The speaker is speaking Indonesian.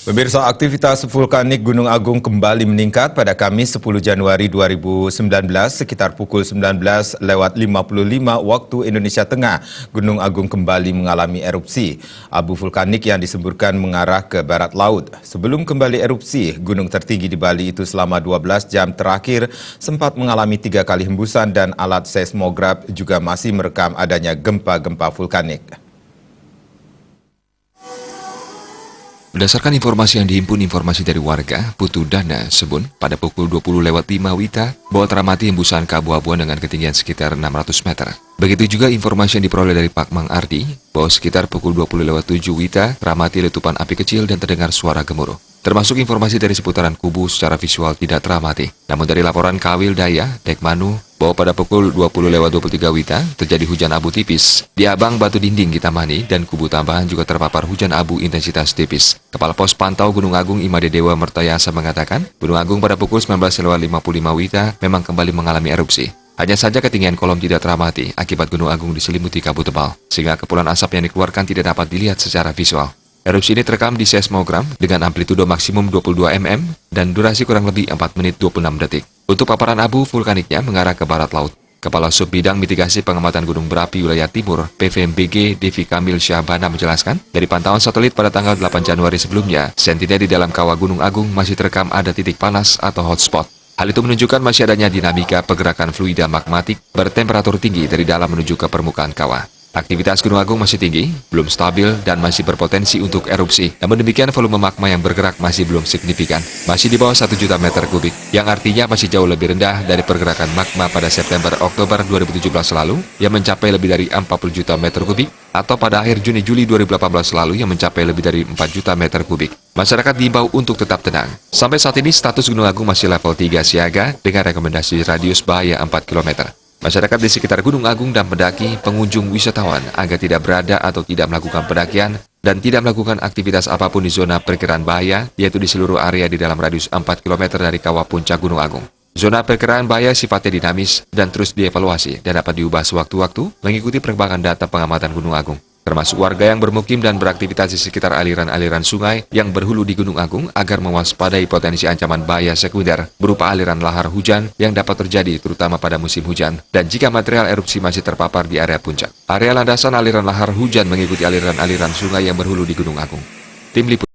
Pemirsa, aktivitas vulkanik Gunung Agung kembali meningkat pada Kamis 10 Januari 2019 sekitar pukul 19.55 waktu Indonesia Tengah. Gunung Agung kembali mengalami erupsi. Abu vulkanik yang disemburkan mengarah ke barat laut. Sebelum kembali erupsi, gunung tertinggi di Bali itu selama 12 jam terakhir sempat mengalami 3 kali hembusan dan alat seismograf juga masih merekam adanya gempa-gempa vulkanik. Berdasarkan informasi yang dihimpun informasi dari warga, Putu Dana Sebun, pada pukul 20.05 WITA, bahwa teramati hembusan keabu-abuan dengan ketinggian sekitar 600 meter. Begitu juga informasi yang diperoleh dari Pak Mang Ardi, bahwa sekitar pukul 20.07 WITA, teramati letupan api kecil dan terdengar suara gemuruh. Termasuk informasi dari seputaran kubu secara visual tidak teramati. Namun dari laporan Kawil Daya, Dekmanu, bahwa pada pukul 20.23 WITA terjadi hujan abu tipis. Di Abang Batu Dinding Gitamani dan kubu tambahan juga terpapar hujan abu intensitas tipis. Kepala Pos Pantau Gunung Agung Imade Dewa Mertayasa mengatakan, Gunung Agung pada pukul 19.55 WITA memang kembali mengalami erupsi. Hanya saja ketinggian kolom tidak teramati akibat Gunung Agung diselimuti kabut tebal, sehingga kepulan asap yang dikeluarkan tidak dapat dilihat secara visual. Erupsi ini terekam di seismogram dengan amplitudo maksimum 22 mm dan durasi kurang lebih 4 menit 26 detik. Untuk paparan abu vulkaniknya mengarah ke barat laut. Kepala Sub Bidang Mitigasi Pengamatan Gunung Berapi Wilayah Timur, PVMBG, Devi Kamil Syahbana menjelaskan, dari pantauan satelit pada tanggal 8 Januari sebelumnya, sentinya di dalam kawah Gunung Agung masih terekam ada titik panas atau hotspot. Hal itu menunjukkan masih adanya dinamika pergerakan fluida magmatik bertemperatur tinggi dari dalam menuju ke permukaan kawah. Aktivitas Gunung Agung masih tinggi, belum stabil, dan masih berpotensi untuk erupsi. Namun demikian volume magma yang bergerak masih belum signifikan, masih di bawah 1 juta meter kubik, yang artinya masih jauh lebih rendah dari pergerakan magma pada September-Oktober 2017 lalu, yang mencapai lebih dari 40 juta meter kubik, atau pada akhir Juni-Juli 2018 lalu yang mencapai lebih dari 4 juta meter kubik. Masyarakat diimbau untuk tetap tenang. Sampai saat ini status Gunung Agung masih level 3 siaga dengan rekomendasi radius bahaya 4 km. Masyarakat di sekitar Gunung Agung dan pendaki, pengunjung wisatawan agar tidak berada atau tidak melakukan pendakian dan tidak melakukan aktivitas apapun di zona perkiraan bahaya, yaitu di seluruh area di dalam radius 4 km dari kawah puncak Gunung Agung. Zona perkiraan bahaya sifatnya dinamis dan terus dievaluasi dan dapat diubah sewaktu-waktu mengikuti perkembangan data pengamatan Gunung Agung. Termasuk warga yang bermukim dan beraktivitas di sekitar aliran-aliran sungai yang berhulu di Gunung Agung agar mewaspadai potensi ancaman bahaya sekunder berupa aliran lahar hujan yang dapat terjadi terutama pada musim hujan dan jika material erupsi masih terpapar di area puncak. Area landasan aliran lahar hujan mengikuti aliran-aliran sungai yang berhulu di Gunung Agung. Tim Liputan